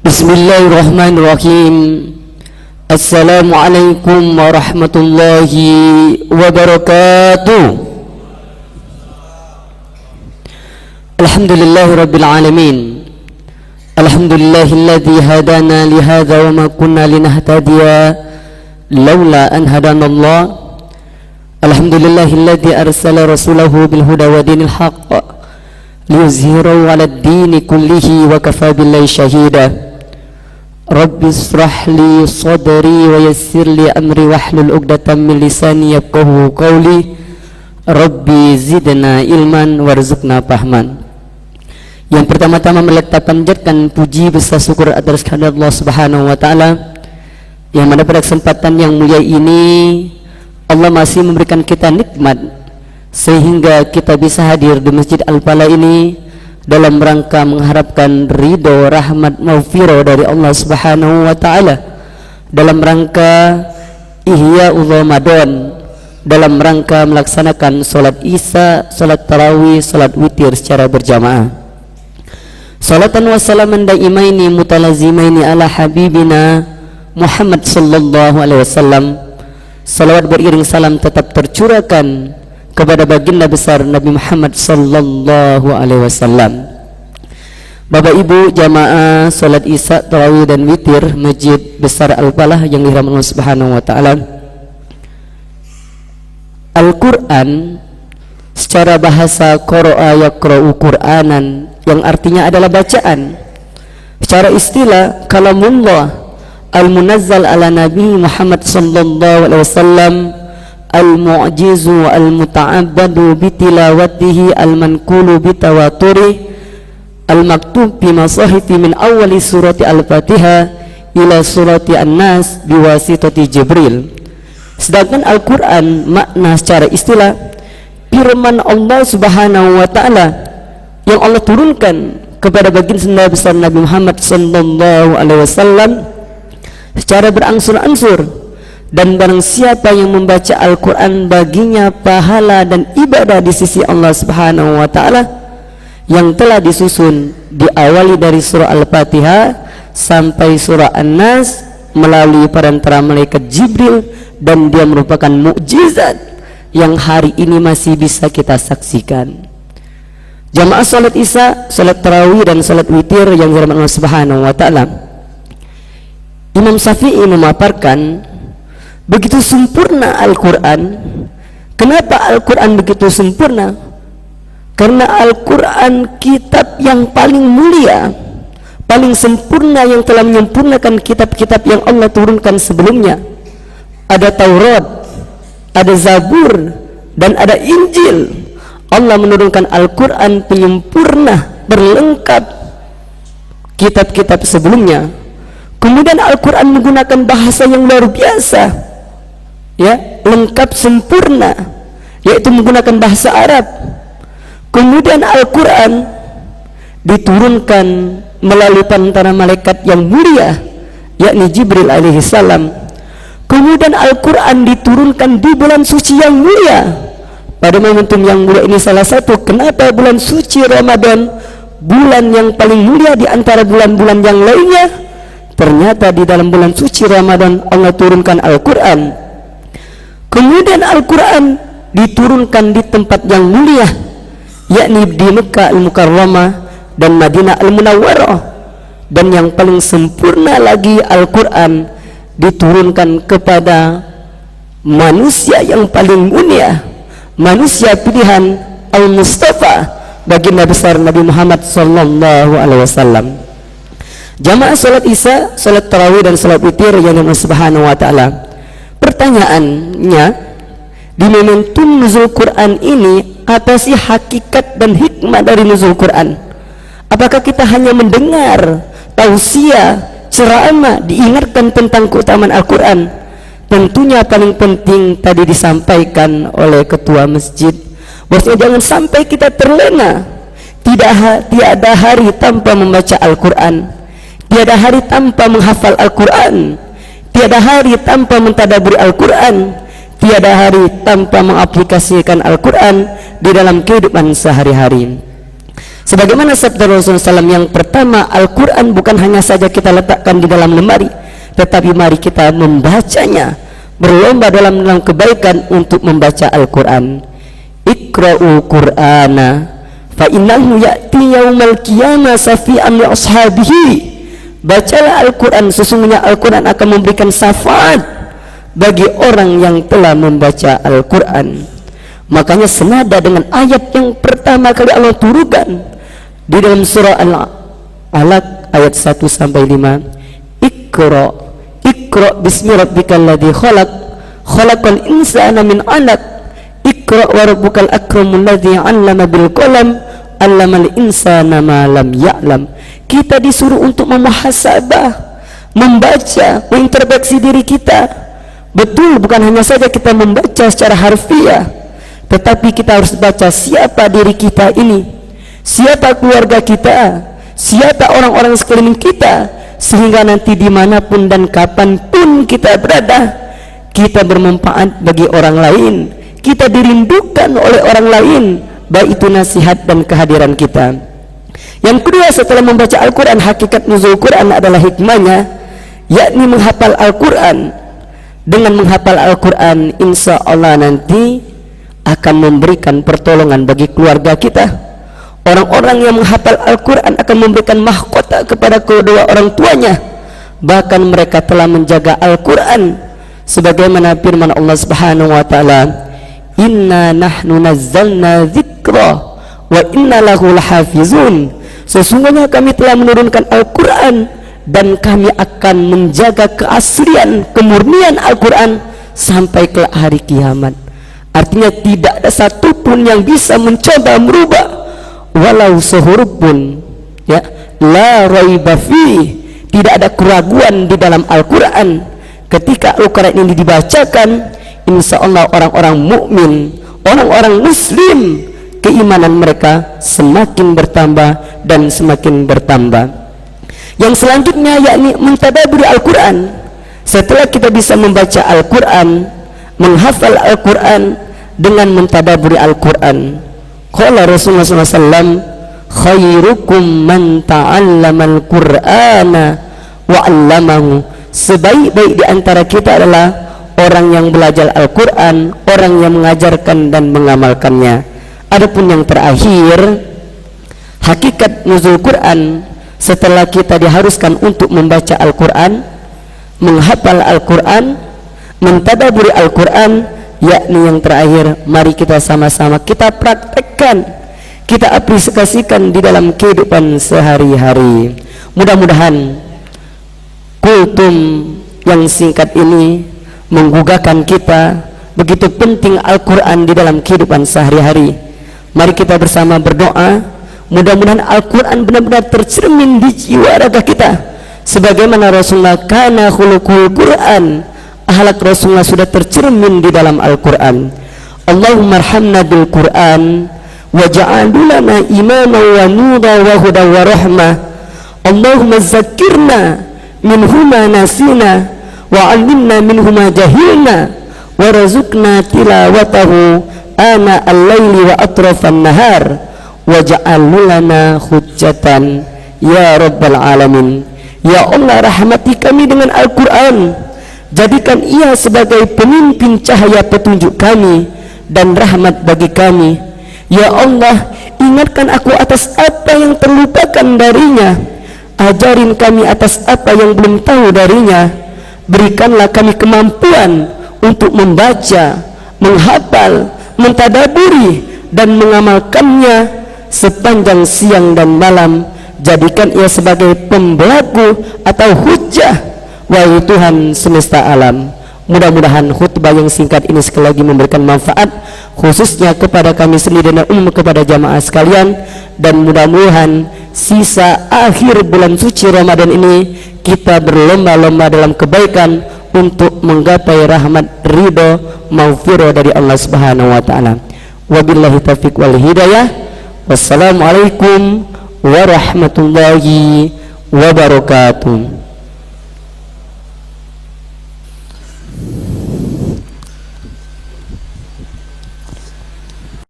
Bismillahirrahmanirrahim. Assalamualaikum warahmatullahi wabarakatuh. Alhamdulillahirabbil alamin. Alhamdulillahilladzi hadana li hadza wa ma kunna linahtadiya laula an hadanallah. Alhamdulillahilladzi arsala rasulahu bil huda wa dinil haqq liyuzhirahu 'alad dini kullihi wa kafa billahi shahida. Rabbi israh li sadri wa yassir li amri wahlul 'uqdatam min lisani yafqahu qawli. Rabbi zidna ilman warzuqna fahman. Yang pertama-tama kita panjatkan puji besar syukur atas kehadirat Allah Subhanahu wa taala, yang mana pada kesempatan yang mulia ini Allah masih memberikan kita nikmat sehingga kita bisa hadir di Masjid Al-Falah ini dalam rangka mengharapkan ridho, rahmat, maghfirah dari Allah Subhanahu wa taala, dalam rangka Ihya'ul Ramadan, dalam rangka melaksanakan salat Isya, salat tarawih, salat witir secara berjamaah. Salatan wa salaman daimaini mutalazimaini ala habibina Muhammad sallallahu alaihi wasallam. Salawat beriring salam tetap tercurahkan kepada baginda besar Nabi Muhammad sallallahu alaihi wasallam. Bapak Ibu jamaah salat Isya, tarawih dan witir Masjid Besar Al-Falah yang dirahmati Allah Subhanahu wa taala. Al-Qur'an secara bahasa qara'a yaqra'u Qur'anan, yang artinya adalah bacaan. Secara istilah kalamullah al-munazzal ala Nabi Muhammad sallallahu alaihi wasallam, al-mu'jizu al-muta'abbadu bitilawatihi al-manqulu bitawaturi al-maktub fi masahifi min awali surati al-Fatihah ila surati An-Nas biwasitati Jibril. Sedangkan Al-Quran makna secara istilah firman Allah Subhanahu wa ta'ala yang Allah turunkan kepada baginda besar Nabi Muhammad sallallahu alaihi wasallam secara berangsur-angsur. Dan barang siapa yang membaca Al-Quran baginya pahala dan ibadah di sisi Allah Subhanahu wa ta'ala yang telah disusun diawali dari surah Al-Fatihah sampai surah An-Nas melalui perantara malaikat Jibril, dan dia merupakan mukjizat yang hari ini masih bisa kita saksikan. Jamaah salat Isya, salat tarawih dan salat witir yang dirahmati Allah Subhanahu wa ta'ala, Imam Syafi'i memaparkan begitu sempurna Al-Quran. Kenapa Al-Quran begitu sempurna? Karena Al-Quran kitab yang paling mulia, paling sempurna, yang telah menyempurnakan kitab-kitab yang Allah turunkan sebelumnya. Ada Taurat, ada Zabur, dan ada Injil. Allah menurunkan Al-Quran penyempurna, berlengkap kitab-kitab sebelumnya. Kemudian Al-Quran menggunakan bahasa yang luar biasa, ya, lengkap sempurna, yaitu menggunakan bahasa Arab. Kemudian Al-Quran diturunkan melalui perantara malaikat yang mulia, yakni Jibril alaihi salam. Kemudian Al-Quran diturunkan di bulan suci yang mulia. Pada momentum yang mulia ini salah satu kenapa bulan suci Ramadan, bulan yang paling mulia di antara bulan-bulan yang lainnya, ternyata di dalam bulan suci Ramadan Allah turunkan Al-Quran. Kemudian Al-Quran diturunkan di tempat yang mulia, yakni di Mekah Al-Mukarramah dan Madinah Al-Munawwarah. Dan yang paling sempurna lagi, Al-Quran diturunkan kepada manusia yang paling mulia, manusia pilihan Al-Mustafa, baginda besar Nabi Muhammad sallallahu alaihi wasallam. Jamaah salat Isya, salat tarawih dan salat witir yang Allah Subhanahu wa taala. Pertanyaannya, di momentum nuzul Quran ini, apa sih hakikat dan hikmah dari nuzul Quran? Apakah kita hanya mendengar tausiah, ceramah, diingatkan tentang keutamaan Al-Quran? Tentunya paling penting tadi disampaikan oleh ketua masjid, bahwasanya jangan sampai kita terlena. Tiada hari tanpa membaca Al-Quran, tiada hari tanpa menghafal Al-Quran, tiada hari tanpa mentadabburi Al-Quran, tiada hari tanpa mengaplikasikan Al-Quran di dalam kehidupan sehari-hari. Sebagaimana sabda Rasulullah SAW yang pertama, Al-Quran bukan hanya saja kita letakkan di dalam lemari, tetapi mari kita membacanya, berlomba dalam kebaikan untuk membaca Al-Quran. Iqra'u Qur'ana fa innahu ya'ti yaumal qiyamah safi'an li ashabihi. Bacalah Al-Quran, sesungguhnya Al-Quran akan memberikan syafaat bagi orang yang telah membaca Al-Quran. Makanya senada dengan ayat yang pertama kali Allah turunkan di dalam surah Al-Alaq ayat 1-5, Iqra bismi rabbikal ladzi khalaq, khalaqal insana min 'alaq, Iqra wa rabbukal akramul ladzi 'allama bil qalam, 'allamal insana ma lam ya'lam. Kita disuruh untuk memuhasabah, membaca, mengintrospeksi diri kita. Betul, bukan hanya saja kita membaca secara harfiah, tetapi kita harus baca siapa diri kita ini, siapa keluarga kita, siapa orang-orang sekeliling kita, sehingga nanti dimanapun dan kapanpun kita berada, kita bermanfaat bagi orang lain, kita dirindukan oleh orang lain, baik itu nasihat dan kehadiran kita. Yang kedua, setelah membaca Al-Quran, hakikat nuzul Quran adalah hikmahnya, yakni menghafal Al-Quran. Dengan menghafal Al-Quran, insya Allah nanti akan memberikan pertolongan bagi keluarga kita. Orang-orang yang menghafal Al-Quran akan memberikan mahkota kepada kedua orang tuanya. Bahkan mereka telah menjaga Al-Quran, sebagaimana firman Allah Subhanahu wa ta'ala, inna nahnu nazzalna dzikra wa inna lahu lahafizun. Sesungguhnya kami telah menurunkan Al-Quran dan kami akan menjaga keaslian, kemurnian Al-Quran sampai ke hari kiamat. Artinya tidak ada satupun yang bisa mencoba merubah walau sehuruf pun, ya, la raiba fi, tidak ada keraguan di dalam Al-Quran. Ketika Al-Quran ini dibacakan, insya Allah orang-orang mukmin, orang-orang muslim, keimanan mereka semakin bertambah dan semakin bertambah. Yang selanjutnya yakni mentadabburi Al-Quran. Setelah kita bisa membaca Al-Quran, menghafal Al-Quran dengan mentadabburi Al-Quran, qala Rasulullah SAW, khairukum man ta'allamal Qur'ana wa 'allamahu. Sebaik-baik di antara kita adalah orang yang belajar Al-Quran, orang yang mengajarkan dan mengamalkannya. Adapun yang terakhir, hakikat nuzul Quran, setelah kita diharuskan untuk membaca Al-Quran, menghafal Al-Quran, mentadabburi Al-Quran, yakni yang terakhir, mari kita sama-sama kita praktekkan, kita aplikasikan di dalam kehidupan sehari-hari. Mudah-mudahan kultum yang singkat ini menggugahkan kita begitu penting Al-Quran di dalam kehidupan sehari-hari. Mari kita bersama berdoa, mudah-mudahan Al-Quran benar-benar tercermin di jiwa raga kita, sebagaimana Rasulullah kana khuluqul Quran, akhlak Rasulullah sudah tercermin di dalam Al-Quran. Allahumma arhamna bil Quran waj'alhu lana imama wa nura wa huda wa rahmah. Allahumma zakkirna minhuma nasina wa 'allimna minhuma jahilna warzuqna tilawatahu ana al-laili wa atrafan nahar waj'alhu lana hujjatan ya rabbal alamin. Ya Allah, rahmati kami dengan Al-Quran, jadikan ia sebagai pemimpin cahaya petunjuk kami dan rahmat bagi kami. Ya Allah, ingatkan aku atas apa yang terlupakan darinya, ajarin kami atas apa yang belum tahu darinya. Berikanlah kami kemampuan untuk membaca, menghafal, mentadabburi dan mengamalkannya sepanjang siang dan malam. Jadikan ia sebagai pembelagu atau hujjah, wahai Tuhan semesta alam. Mudah-mudahan khutbah yang singkat ini sekali lagi memberikan manfaat, khususnya kepada kami sendiri dan umum kepada jamaah sekalian. Dan mudah-mudahan sisa akhir bulan suci Ramadan ini kita berlomba-lomba dalam kebaikan untuk menggapai rahmat, ridho, maghfirah dari Allah Subhanahu wa ta'ala. Wabillahi taufiq wal hidayah. Wassalamualaikum warahmatullahi wabarakatuh.